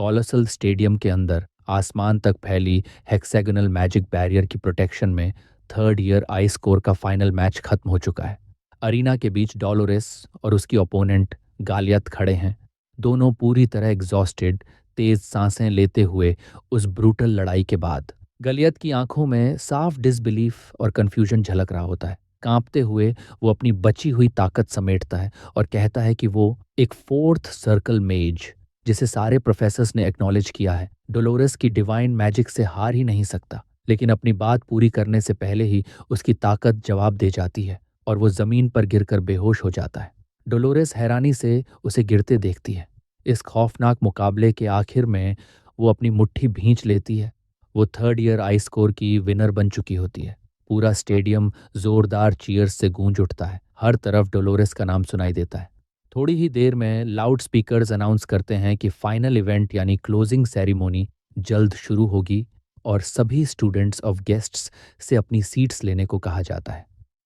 Colossal stadium के अंदर आसमान तक फैली हेक्सागोनल मैजिक बैरियर की प्रोटेक्शन में थर्ड ईयर आइस कोर का फाइनल मैच खत्म हो चुका है। अरीना के बीच डोलोरेस और उसकी ओपोनेंट गालियत खड़े हैं। दोनों पूरी तरह एग्जॉस्टेड, तेज सांसें लेते हुए उस ब्रूटल लड़ाई के बाद। गलियत की आंखों में साफ डिसबिलीफ और कंफ्यूजन झलक रहा होता है। कांपते हुए वो अपनी बची हुई ताकत समेटता है और कहता है कि वो एक फोर्थ सर्कल मेज, जिसे सारे प्रोफेसर्स ने एक्नॉलेज किया है, डोलोरेस की डिवाइन मैजिक से हार ही नहीं सकता। लेकिन अपनी बात पूरी करने से पहले ही उसकी ताकत जवाब दे जाती है और वो जमीन पर गिरकर बेहोश हो जाता है। डोलोरेस हैरानी से उसे गिरते देखती है। इस खौफनाक मुकाबले के आखिर में वो अपनी मुट्ठी भींच लेती है। वो थर्ड ईयर आइस कोर की विनर बन चुकी होती है। पूरा स्टेडियम जोरदार चीयर्स से गूंज उठता है। हर तरफ डोलोरेस का नाम सुनाई देता है। थोड़ी ही देर में लाउड स्पीकर्स अनाउंस करते हैं कि फाइनल इवेंट यानी क्लोजिंग सेरेमोनी जल्द शुरू होगी और सभी स्टूडेंट्स ऑफ गेस्ट्स से अपनी सीट्स लेने को कहा जाता है।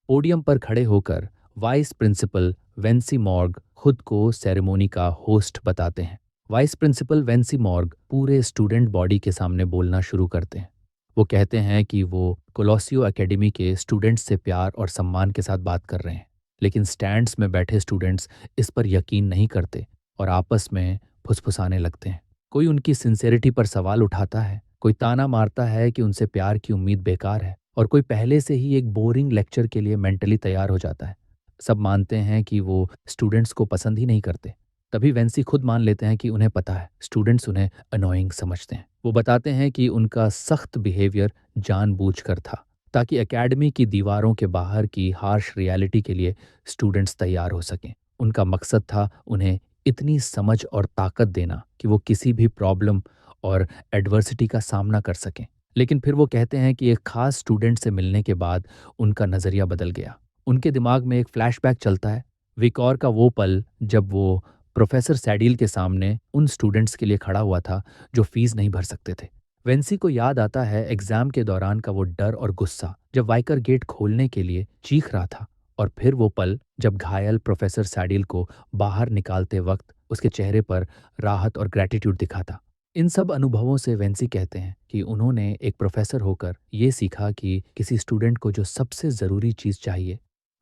पोडियम पर खड़े होकर वाइस प्रिंसिपल वेंसी मॉर्ग खुद को सेरेमोनी का होस्ट बताते हैं। वाइस प्रिंसिपल वेंसी मॉर्ग पूरे स्टूडेंट बॉडी के सामने बोलना शुरू करते हैं। वो कहते हैं कि वो कोलोसियो एकेडमी के स्टूडेंट्स से प्यार और सम्मान के साथ बात कर रहे हैं, लेकिन स्टैंड्स में बैठे स्टूडेंट्स इस पर यकीन नहीं करते और आपस में फुसफुसाने लगते हैं। कोई उनकी सिंसेरिटी पर सवाल उठाता है, कोई ताना मारता है कि उनसे प्यार की उम्मीद बेकार है, और कोई पहले से ही एक बोरिंग लेक्चर के लिए मेंटली तैयार हो जाता है। सब मानते हैं कि वो स्टूडेंट्स को पसंद ही नहीं करते। तभी वेंसी खुद मान लेते हैं कि उन्हें पता है स्टूडेंट्स उन्हें अनोइंग समझते हैं। वो बताते हैं कि उनका सख्त बिहेवियर जानबूझकर था, ताकि एकेडमी की दीवारों के बाहर की हार्श रियलिटी के लिए स्टूडेंट्स तैयार हो सकें। उनका मकसद था उन्हें इतनी समझ और ताकत देना कि वो किसी भी प्रॉब्लम और एडवर्सिटी का सामना कर सकें। लेकिन फिर वो कहते हैं कि एक खास स्टूडेंट से मिलने के बाद उनका नज़रिया बदल गया। उनके दिमाग में एक फ्लैशबैक चलता है, विकॉर का वो पल जब वो प्रोफेसर सैडिल के सामने उन स्टूडेंट्स के लिए खड़ा हुआ था जो फीस नहीं भर सकते थे। वेंसी को याद आता है एग्जाम के दौरान का वो डर और गुस्सा जब वाइकर गेट खोलने के लिए चीख रहा था, और फिर वो पल जब घायल प्रोफेसर सैडिल को बाहर निकालते वक्त उसके चेहरे पर राहत और ग्रैटिट्यूड दिखा था। इन सब अनुभवों से वेंसी कहते हैं कि उन्होंने एक प्रोफेसर होकर ये सीखा कि किसी स्टूडेंट को जो सबसे ज़रूरी चीज़ चाहिए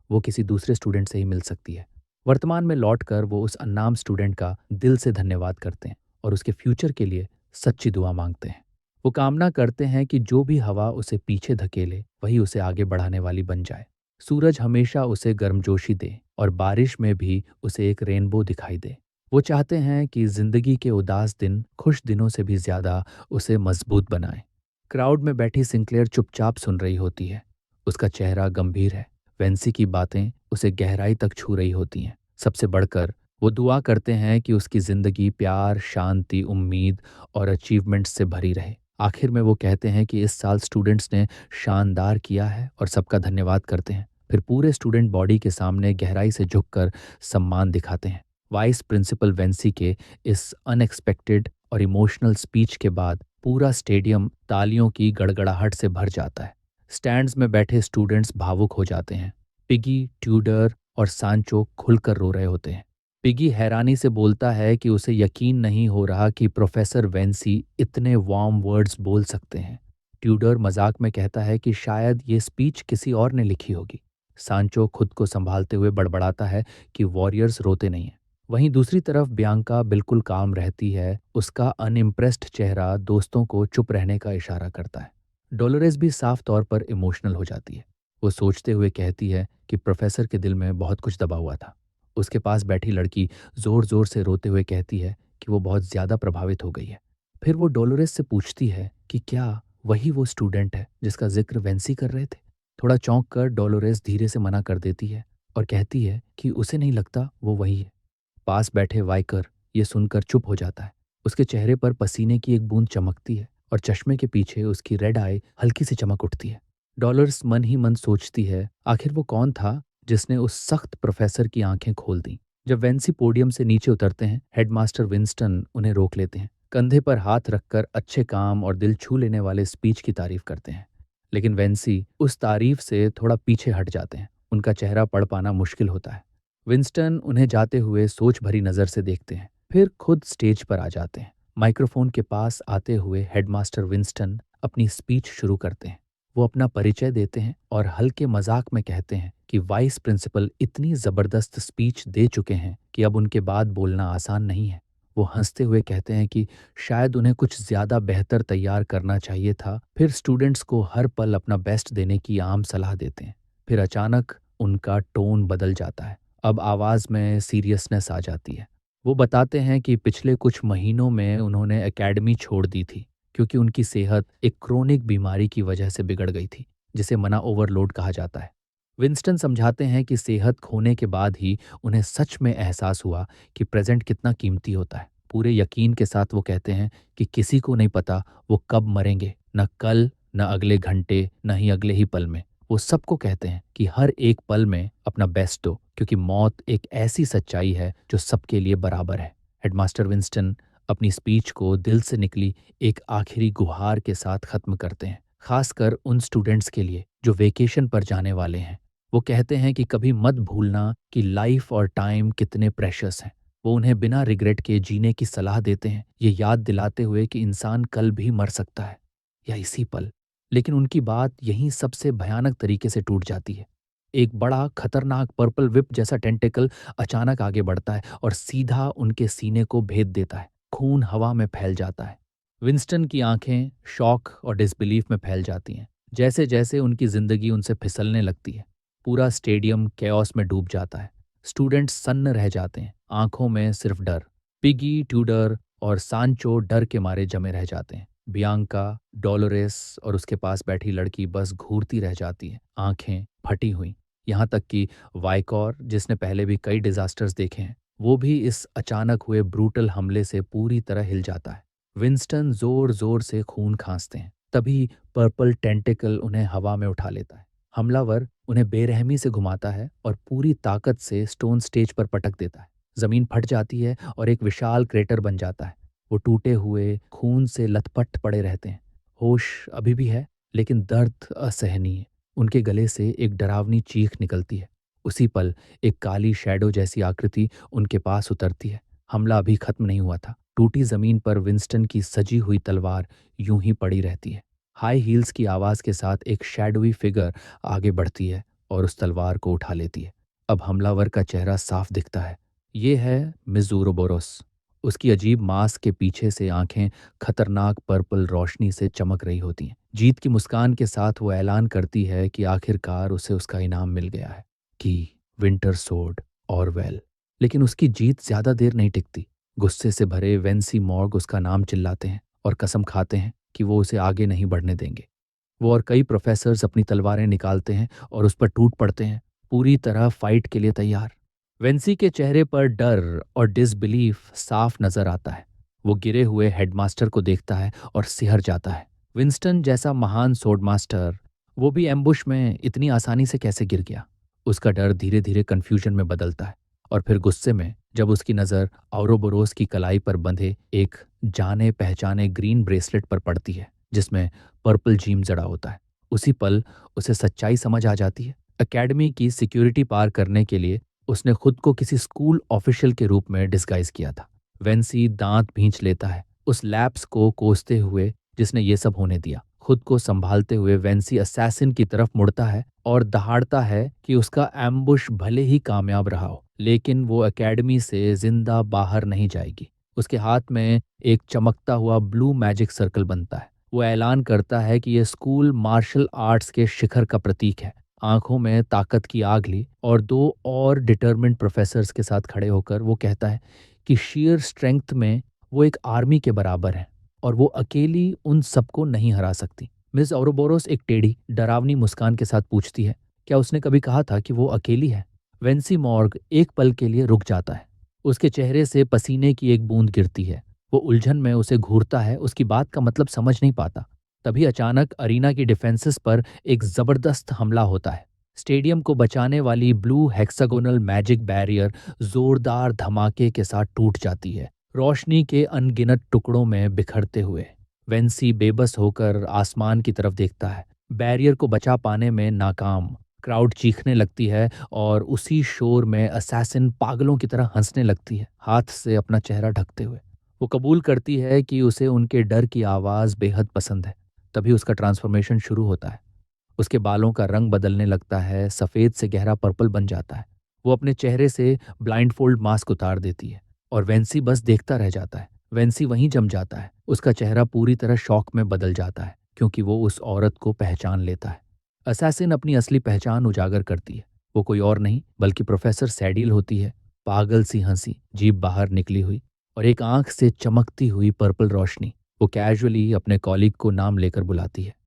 वो किसी दूसरे स्टूडेंट से ही मिल सकती है। वर्तमान में लौटकर वो उस अननाम स्टूडेंट का दिल से धन्यवाद करते हैं और उसके फ्यूचर के लिए सच्ची दुआ मांगते हैं। वो कामना करते हैं कि जो भी हवा उसे पीछे धकेले वही उसे आगे बढ़ाने वाली बन जाए। सूरज हमेशा उसे गर्मजोशी दे और बारिश में भी उसे एक रेनबो दिखाई दे। वो चाहते हैं कि जिंदगी के उदास दिन खुश दिनों से भी ज्यादा उसे मजबूत बनाए। क्राउड में बैठी सिंक्लेयर चुपचाप सुन रही होती है। उसका चेहरा गंभीर है। वेंसी की बातें उसे गहराई तक छू रही होती हैं। सबसे बढ़कर वो दुआ करते हैं कि उसकी जिंदगी प्यार, शांति, उम्मीद और अचीवमेंट्स से भरी रहे। आखिर में वो कहते हैं कि इस साल स्टूडेंट्स ने शानदार किया है और सबका धन्यवाद करते हैं। फिर पूरे स्टूडेंट बॉडी के सामने गहराई से झुककर सम्मान दिखाते हैं। वाइस प्रिंसिपल वेंसी के इस अनएक्सपेक्टेड और इमोशनल स्पीच के बाद पूरा स्टेडियम तालियों की गड़गड़ाहट से भर जाता है। स्टैंड्स में बैठे स्टूडेंट्स भावुक हो जाते हैं। पिगी, ट्यूडर और सांचो खुलकर रो रहे होते हैं। पिगी हैरानी से बोलता है कि उसे यकीन नहीं हो रहा कि प्रोफेसर वेंसी इतने वार्म वर्ड्स बोल सकते हैं। ट्यूडर मजाक में कहता है कि शायद ये स्पीच किसी और ने लिखी होगी। सांचो खुद को संभालते हुए बड़बड़ाता है कि वॉरियर्स रोते नहीं हैं। वहीं दूसरी तरफ बियांका बिल्कुल काम रहती है। उसका अनइम्प्रेस्ड चेहरा दोस्तों को चुप रहने का इशारा करता है। डोलोरेस भी साफ तौर पर इमोशनल हो जाती है। वो सोचते हुए कहती है कि प्रोफेसर के दिल में बहुत कुछ दबा हुआ था। उसके पास बैठी लड़की जोर जोर से रोते हुए कहती है कि वो बहुत ज्यादा प्रभावित हो गई है। फिर वो डोलोरेस से पूछती है कि क्या वही वो स्टूडेंट है जिसका जिक्र वेंसी कर रहे थे। थोड़ा चौंक कर डोलोरेस धीरे से मना कर देती है और कहती है कि उसे नहीं लगता वो वही है। पास बैठे वाइकर ये सुनकर चुप हो जाता है। उसके चेहरे पर पसीने की एक बूंद चमकती है और चश्मे के पीछे उसकी रेड आई हल्की सी चमक उठती है। डॉलर्स मन ही मन सोचती है आखिर वो कौन था जिसने उस सख्त प्रोफेसर की आंखें खोल दी। जब वेंसी पोडियम से नीचे उतरते हैं, हेडमास्टर विंस्टन उन्हें रोक लेते हैं। कंधे पर हाथ रखकर अच्छे काम और दिल छू लेने वाले स्पीच की तारीफ करते हैं। लेकिन वेंसी उस तारीफ से थोड़ा पीछे हट जाते हैं। उनका चेहरा पढ़ पाना मुश्किल होता है। विंस्टन उन्हें जाते हुए सोच भरी नजर से देखते हैं, फिर खुद स्टेज पर आ जाते हैं। माइक्रोफोन के पास आते हुए हेडमास्टर विंस्टन अपनी स्पीच शुरू करते हैं। वो अपना परिचय देते हैं और हल्के मजाक में कहते हैं कि वाइस प्रिंसिपल इतनी जबरदस्त स्पीच दे चुके हैं कि अब उनके बाद बोलना आसान नहीं है। वो हंसते हुए कहते हैं कि शायद उन्हें कुछ ज्यादा बेहतर तैयार करना चाहिए था। फिर स्टूडेंट्स को हर पल अपना बेस्ट देने की आम सलाह देते हैं। फिर अचानक उनका टोन बदल जाता है। अब आवाज में सीरियसनेस आ जाती है। वो बताते हैं कि पिछले कुछ महीनों में उन्होंने एकेडमी छोड़ दी थी क्योंकि उनकी सेहत एक क्रोनिक बीमारी की वजह से बिगड़ गई थी, जिसे मना ओवरलोड कहा जाता है। विंस्टन समझाते हैं कि सेहत खोने के बाद ही उन्हें सच में एहसास हुआ कि प्रेजेंट कितना कीमती होता है। पूरे यकीन के साथ वो कहते हैं कि किसी को नहीं पता वो कब मरेंगे, न कल, न अगले घंटे, न ही अगले ही पल में। वो सबको कहते हैं कि हर एक पल में अपना बेस्ट दो, क्योंकि मौत एक ऐसी सच्चाई है जो सबके लिए बराबर है। हेडमास्टर विंस्टन अपनी स्पीच को दिल से निकली एक आखिरी गुहार के साथ खत्म करते हैं, खासकर उन स्टूडेंट्स के लिए जो वेकेशन पर जाने वाले हैं। वो कहते हैं कि कभी मत भूलना कि लाइफ और टाइम कितने प्रेशियस हैं। वो उन्हें बिना रिग्रेट के जीने की सलाह देते हैं, ये याद दिलाते हुए कि इंसान कल भी मर सकता है, या इसी पल। लेकिन उनकी बात यहीं सबसे भयानक तरीके से टूट जाती है। एक बड़ा खतरनाक पर्पल विप जैसा टेंटिकल अचानक आगे बढ़ता है और सीधा उनके सीने को भेद देता है। खून हवा में फैल जाता है। विंस्टन की आंखें शॉक और डिसबिलीफ में फैल जाती हैं, जैसे जैसे उनकी जिंदगी उनसे फिसलने लगती है। पूरा स्टेडियम कैओस में डूब जाता है। स्टूडेंट्स सन्न रह जाते हैं, आंखों में सिर्फ डर। पिगी, ट्यूडर और सांचो डर के मारे जमे रह जाते हैं। बियांका, डोलोरेस और उसके पास बैठी लड़की बस घूरती रह जाती है, आंखें फटी हुई। यहाँ तक कि वाइकॉर, जिसने पहले भी कई डिजास्टर्स देखे हैं, वो भी इस अचानक हुए ब्रूटल हमले से पूरी तरह हिल जाता है। विंस्टन जोर जोर से खून खांसते हैं। तभी पर्पल टेंटिकल उन्हें हवा में उठा लेता है। हमलावर उन्हें बेरहमी से घुमाता है और पूरी ताकत से स्टोन स्टेज पर पटक देता है। जमीन फट जाती है और एक विशाल क्रेटर बन जाता है। वो टूटे हुए खून से लथपथ पड़े रहते हैं। होश अभी भी है, लेकिन दर्द असहनीय। उनके गले से एक डरावनी चीख निकलती है। उसी पल एक काली शैडो जैसी आकृति उनके पास उतरती है। हमला अभी खत्म नहीं हुआ था। टूटी जमीन पर विंस्टन की सजी हुई तलवार यूं ही पड़ी रहती है। हाई हील्स की आवाज के साथ एक शैडोई फिगर आगे बढ़ती है और उस तलवार को उठा लेती है। अब हमलावर का चेहरा साफ दिखता है। ये है मिज़ूरोबोरोस। उसकी अजीब मास्क के पीछे से आंखें खतरनाक पर्पल रोशनी से चमक रही होती हैं। जीत की मुस्कान के साथ वो ऐलान करती है कि आखिरकार उसे उसका इनाम मिल गया है, कि विंटर सोर्ड ऑरवेल। लेकिन उसकी जीत ज्यादा देर नहीं टिकती। गुस्से से भरे वेंसी मॉर्ग उसका नाम चिल्लाते हैं और कसम खाते हैं कि वो उसे आगे नहीं बढ़ने देंगे। वो और कई प्रोफेसर्स अपनी तलवारें निकालते हैं और उस पर टूट पड़ते हैं, पूरी तरह फाइट के लिए तैयार। वेंसी के चेहरे पर डर और डिसबिलीफ साफ नजर आता है। वो गिरे हुए हेडमास्टर को देखता है और सिहर जाता है। विंस्टन जैसा महान सोर्डमास्टर, वो भी एम्बुश में इतनी आसानी से कैसे गिर गया? उसका डर धीरे धीरे कन्फ्यूजन में बदलता है और फिर गुस्से में, जब उसकी नज़र औरोबोरोस की कलाई पर बंधे एक जाने पहचाने ग्रीन ब्रेसलेट पर पड़ती है जिसमें पर्पल जीम जड़ा होता है। उसी पल उसे सच्चाई समझ आ जाती है। एकेडमी की सिक्योरिटी पार करने के लिए उसने खुद को किसी स्कूल ऑफिशियल के रूप में डिस्गाइज किया था। वेंसी दांत भींच लेता है, उस लैप्स को कोसते हुए जिसने ये सब होने दिया। खुद को संभालते हुए वेंसी असैसिन की तरफ मुड़ता है और दहाड़ता है कि उसका एम्बुश भले ही कामयाब रहा हो, लेकिन वो एकेडमी से जिंदा बाहर नहीं जाएगी। उसके हाथ में एक चमकता हुआ ब्लू मैजिक सर्कल बनता है। वो ऐलान करता है कि यह स्कूल मार्शल आर्ट्स के शिखर का प्रतीक है। आंखों में ताकत की आग ली और दो और डिटर्मिन्ड प्रोफेसर्स के साथ खड़े होकर वो कहता है कि शेयर स्ट्रेंथ में वो एक आर्मी के बराबर है और वो अकेली उन सबको नहीं हरा सकती। मिस औरोबोरोस एक टेढ़ी डरावनी मुस्कान के साथ पूछती है, क्या उसने कभी कहा था कि वो अकेली है? वेंसी मॉर्ग एक पल के लिए रुक जाता है। उसके चेहरे से पसीने की एक बूंद गिरती है। वो उलझन में उसे घूरता है, उसकी बात का मतलब समझ नहीं पाता। तभी अचानक अरीना की डिफेंसेस पर एक जबरदस्त हमला होता है। स्टेडियम को बचाने वाली ब्लू हेक्सागोनल मैजिक बैरियर जोरदार धमाके के साथ टूट जाती है, रोशनी के अनगिनत टुकड़ों में बिखरते हुए। वेंसी बेबस होकर आसमान की तरफ देखता है, बैरियर को बचा पाने में नाकाम। क्राउड चीखने लगती है और उसी शोर में असैसिन पागलों की तरह हंसने लगती है, हाथ से अपना चेहरा ढकते हुए। वो कबूल करती है कि उसे उनके डर की आवाज़ बेहद पसंद है। तभी उसका ट्रांसफॉर्मेशन शुरू होता है। उसके बालों का रंग बदलने लगता है, सफ़ेद से गहरा पर्पल बन जाता है। वो अपने चेहरे से ब्लाइंडफोल्ड मास्क उतार देती है और वेंसी बस देखता रह जाता है। वेंसी वहीं जम जाता है। उसका चेहरा पूरी तरह शॉक में बदल जाता है क्योंकि वो उस औरत को पहचान लेता है। असैसिन अपनी असली पहचान उजागर करती है। वो कोई और नहीं बल्कि प्रोफेसर सैडिल होती है। पागल सी हंसी, जीभ बाहर निकली हुई और एक आंख से चमकती हुई पर्पल रोशनी। वो कैजुअली अपने कॉलीग को नाम लेकर बुलाती है।